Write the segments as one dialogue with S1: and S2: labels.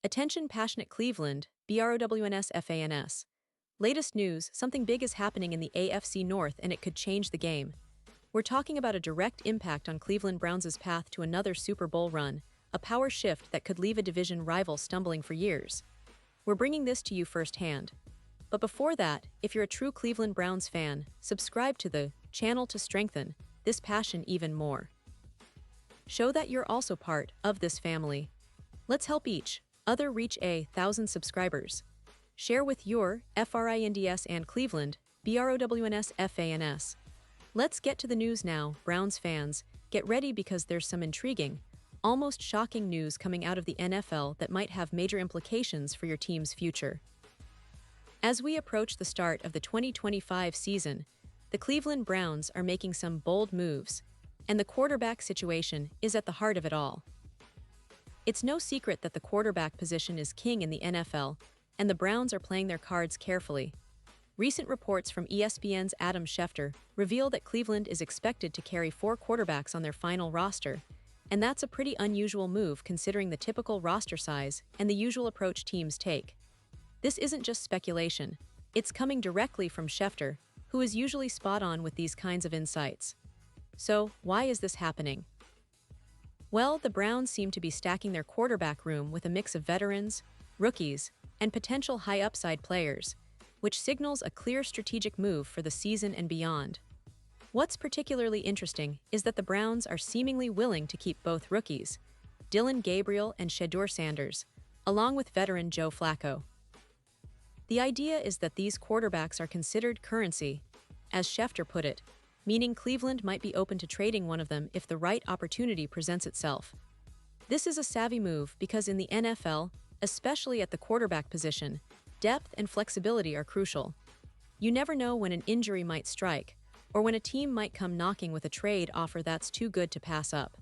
S1: Attention passionate Cleveland, BROWNS FANS. Latest news, something big is happening in the AFC North and it could change the game. We're talking about a direct impact on Cleveland Browns' path to another Super Bowl run, a power shift that could leave a division rival stumbling for years. We're bringing this to you firsthand. But before that, if you're a true Cleveland Browns fan, subscribe to the channel to strengthen this passion even more. Show that you're also part of this family. Let's help each other reach 1,000 subscribers. Share with your FRINDS and Cleveland, BROWNS FANS. Let's get to the news now, Browns fans. Get ready because there's some intriguing, almost shocking news coming out of the NFL that might have major implications for your team's future. As we approach the start of the 2025 season, the Cleveland Browns are making some bold moves, and the quarterback situation is at the heart of it all. It's no secret that the quarterback position is king in the NFL, and the Browns are playing their cards carefully. Recent reports from ESPN's Adam Schefter reveal that Cleveland is expected to carry 4 quarterbacks on their final roster, and that's a pretty unusual move considering the typical roster size and the usual approach teams take. This isn't just speculation, it's coming directly from Schefter, who is usually spot on with these kinds of insights. So, why is this happening? Well, the Browns seem to be stacking their quarterback room with a mix of veterans, rookies, and potential high-upside players, which signals a clear strategic move for the season and beyond. What's particularly interesting is that the Browns are seemingly willing to keep both rookies, Dillon Gabriel and Shedeur Sanders, along with veteran Joe Flacco. The idea is that these quarterbacks are considered currency, as Schefter put it, meaning Cleveland might be open to trading one of them if the right opportunity presents itself. This is a savvy move because in the NFL, especially at the quarterback position, depth and flexibility are crucial. You never know when an injury might strike, or when a team might come knocking with a trade offer that's too good to pass up.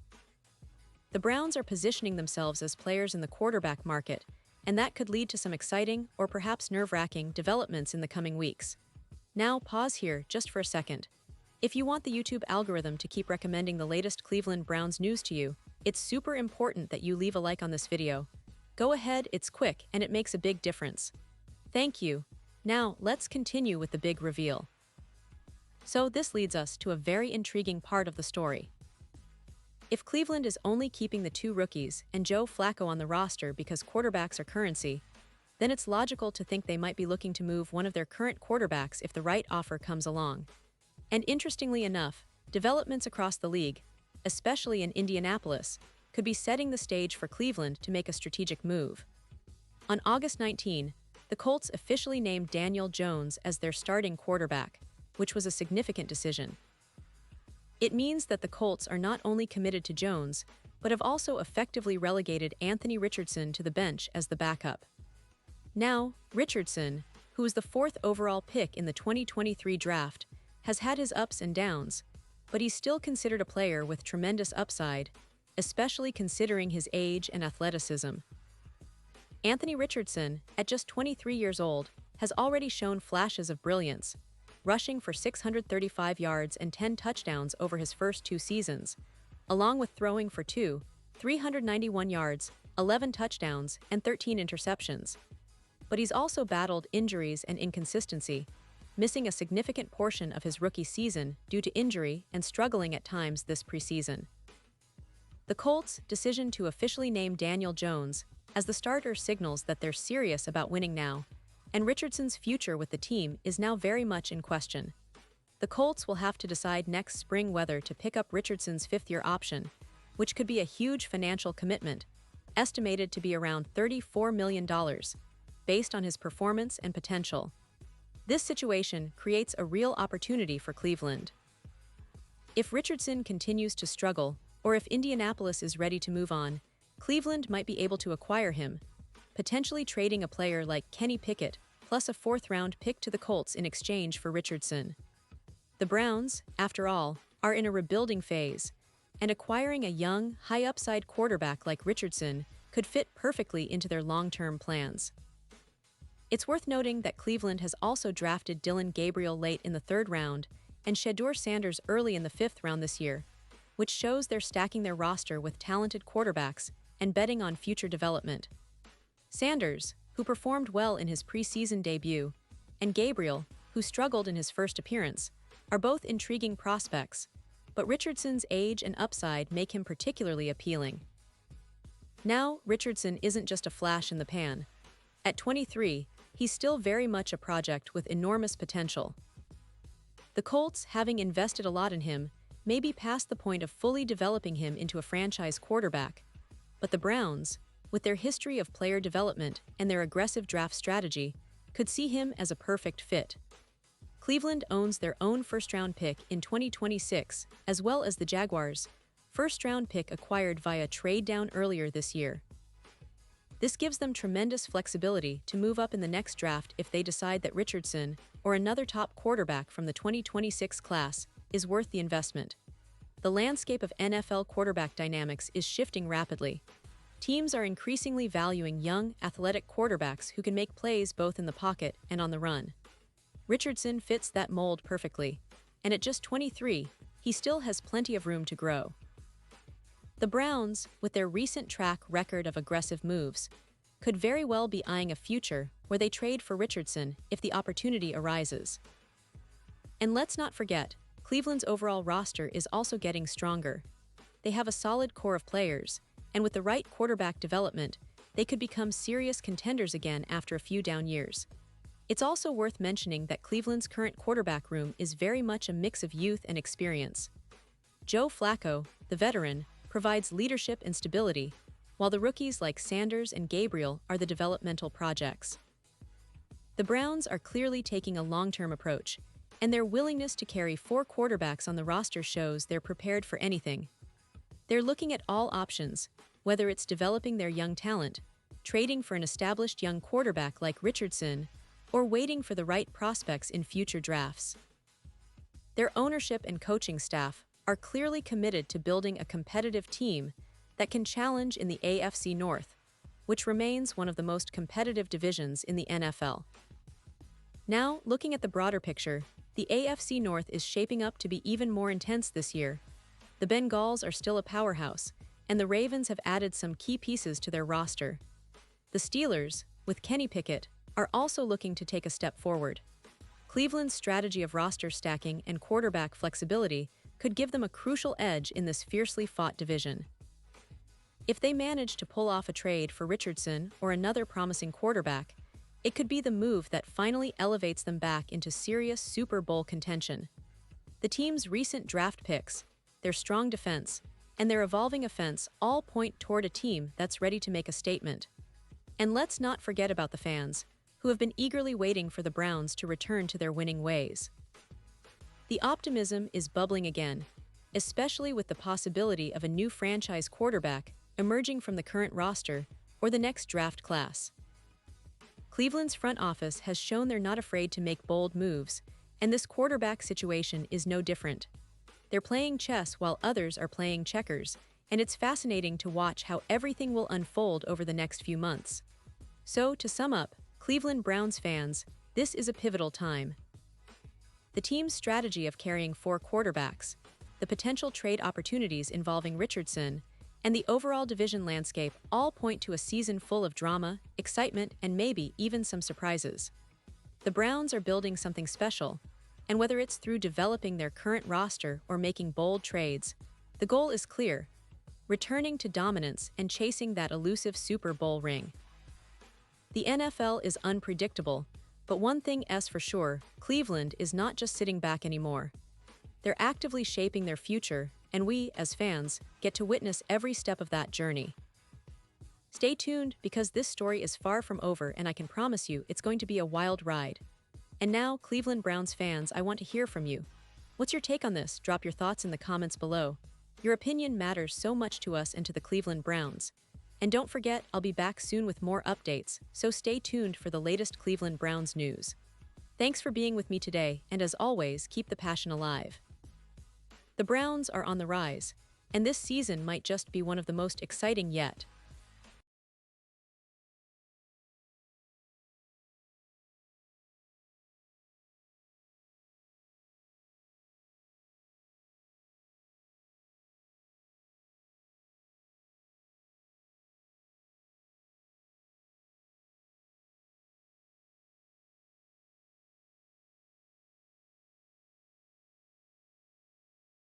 S1: The Browns are positioning themselves as players in the quarterback market, and that could lead to some exciting or perhaps nerve-wracking developments in the coming weeks. Now, pause here just for a second. If you want the YouTube algorithm to keep recommending the latest Cleveland Browns news to you, it's super important that you leave a like on this video. Go ahead, it's quick and it makes a big difference. Thank you. Now, let's continue with the big reveal. So this leads us to a very intriguing part of the story. If Cleveland is only keeping the 2 rookies and Joe Flacco on the roster because quarterbacks are currency, then it's logical to think they might be looking to move one of their current quarterbacks if the right offer comes along. And interestingly enough, developments across the league, especially in Indianapolis, could be setting the stage for Cleveland to make a strategic move. On August 19, the Colts officially named Daniel Jones as their starting quarterback, which was a significant decision. It means that the Colts are not only committed to Jones, but have also effectively relegated Anthony Richardson to the bench as the backup. Now, Richardson, who was the 4th overall pick in the 2023 draft, has had his ups and downs, but he's still considered a player with tremendous upside, especially considering his age and athleticism. Anthony Richardson, at just 23 years old, has already shown flashes of brilliance, rushing for 635 yards and 10 touchdowns over his first 2 seasons, along with throwing for 391 yards, 11 touchdowns, and 13 interceptions. But he's also battled injuries and inconsistency, missing a significant portion of his rookie season due to injury and struggling at times this preseason. The Colts' decision to officially name Daniel Jones as the starter signals that they're serious about winning now, and Richardson's future with the team is now very much in question. The Colts will have to decide next spring whether to pick up Richardson's 5th-year option, which could be a huge financial commitment, estimated to be around $34 million, based on his performance and potential. This situation creates a real opportunity for Cleveland. If Richardson continues to struggle, or if Indianapolis is ready to move on, Cleveland might be able to acquire him, potentially trading a player like Kenny Pickett plus a 4th-round pick to the Colts in exchange for Richardson. The Browns, after all, are in a rebuilding phase, and acquiring a young, high-upside quarterback like Richardson could fit perfectly into their long-term plans. It's worth noting that Cleveland has also drafted Dillon Gabriel late in the 3rd round and Shedeur Sanders early in the 5th round this year, which shows they're stacking their roster with talented quarterbacks and betting on future development. Sanders, who performed well in his preseason debut, and Gabriel, who struggled in his first appearance, are both intriguing prospects, but Richardson's age and upside make him particularly appealing. Now, Richardson isn't just a flash in the pan. At 23, he's still very much a project with enormous potential. The Colts, having invested a lot in him, may be past the point of fully developing him into a franchise quarterback, but the Browns, with their history of player development and their aggressive draft strategy, could see him as a perfect fit. Cleveland owns their own first-round pick in 2026, as well as the Jaguars' first-round pick acquired via trade down earlier this year. This gives them tremendous flexibility to move up in the next draft if they decide that Richardson, or another top quarterback from the 2026 class, is worth the investment. The landscape of NFL quarterback dynamics is shifting rapidly. Teams are increasingly valuing young, athletic quarterbacks who can make plays both in the pocket and on the run. Richardson fits that mold perfectly, and at just 23, he still has plenty of room to grow. The Browns, with their recent track record of aggressive moves, could very well be eyeing a future where they trade for Richardson if the opportunity arises. And let's not forget, Cleveland's overall roster is also getting stronger. They have a solid core of players, and with the right quarterback development, they could become serious contenders again after a few down years. It's also worth mentioning that Cleveland's current quarterback room is very much a mix of youth and experience. Joe Flacco, the veteran, provides leadership and stability, while the rookies like Sanders and Gabriel are the developmental projects. The Browns are clearly taking a long-term approach, and their willingness to carry 4 quarterbacks on the roster shows they're prepared for anything. They're looking at all options, whether it's developing their young talent, trading for an established young quarterback like Richardson, or waiting for the right prospects in future drafts. Their ownership and coaching staff are clearly committed to building a competitive team that can challenge in the AFC North, which remains one of the most competitive divisions in the NFL. Now, looking at the broader picture, the AFC North is shaping up to be even more intense this year. The Bengals are still a powerhouse, and the Ravens have added some key pieces to their roster. The Steelers, with Kenny Pickett, are also looking to take a step forward. Cleveland's strategy of roster stacking and quarterback flexibility could give them a crucial edge in this fiercely fought division. If they manage to pull off a trade for Richardson or another promising quarterback, it could be the move that finally elevates them back into serious Super Bowl contention. The team's recent draft picks, their strong defense, and their evolving offense all point toward a team that's ready to make a statement. And let's not forget about the fans, who have been eagerly waiting for the Browns to return to their winning ways. The optimism is bubbling again, especially with the possibility of a new franchise quarterback emerging from the current roster or the next draft class. Cleveland's front office has shown they're not afraid to make bold moves, and this quarterback situation is no different. They're playing chess while others are playing checkers, and it's fascinating to watch how everything will unfold over the next few months. So, to sum up, Cleveland Browns fans, this is a pivotal time. The team's strategy of carrying 4 quarterbacks, the potential trade opportunities involving Richardson, and the overall division landscape all point to a season full of drama, excitement, and maybe even some surprises. The Browns are building something special, and whether it's through developing their current roster or making bold trades, the goal is clear: returning to dominance and chasing that elusive Super Bowl ring. The NFL is unpredictable, but one thing is for sure, Cleveland is not just sitting back anymore. They're actively shaping their future, and we, as fans, get to witness every step of that journey. Stay tuned, because this story is far from over, and I can promise you it's going to be a wild ride. And now, Cleveland Browns fans, I want to hear from you. What's your take on this? Drop your thoughts in the comments below. Your opinion matters so much to us and to the Cleveland Browns. And don't forget, I'll be back soon with more updates, so stay tuned for the latest Cleveland Browns news. Thanks for being with me today, and as always, keep the passion alive. The Browns are on the rise, and this season might just be one of the most exciting yet.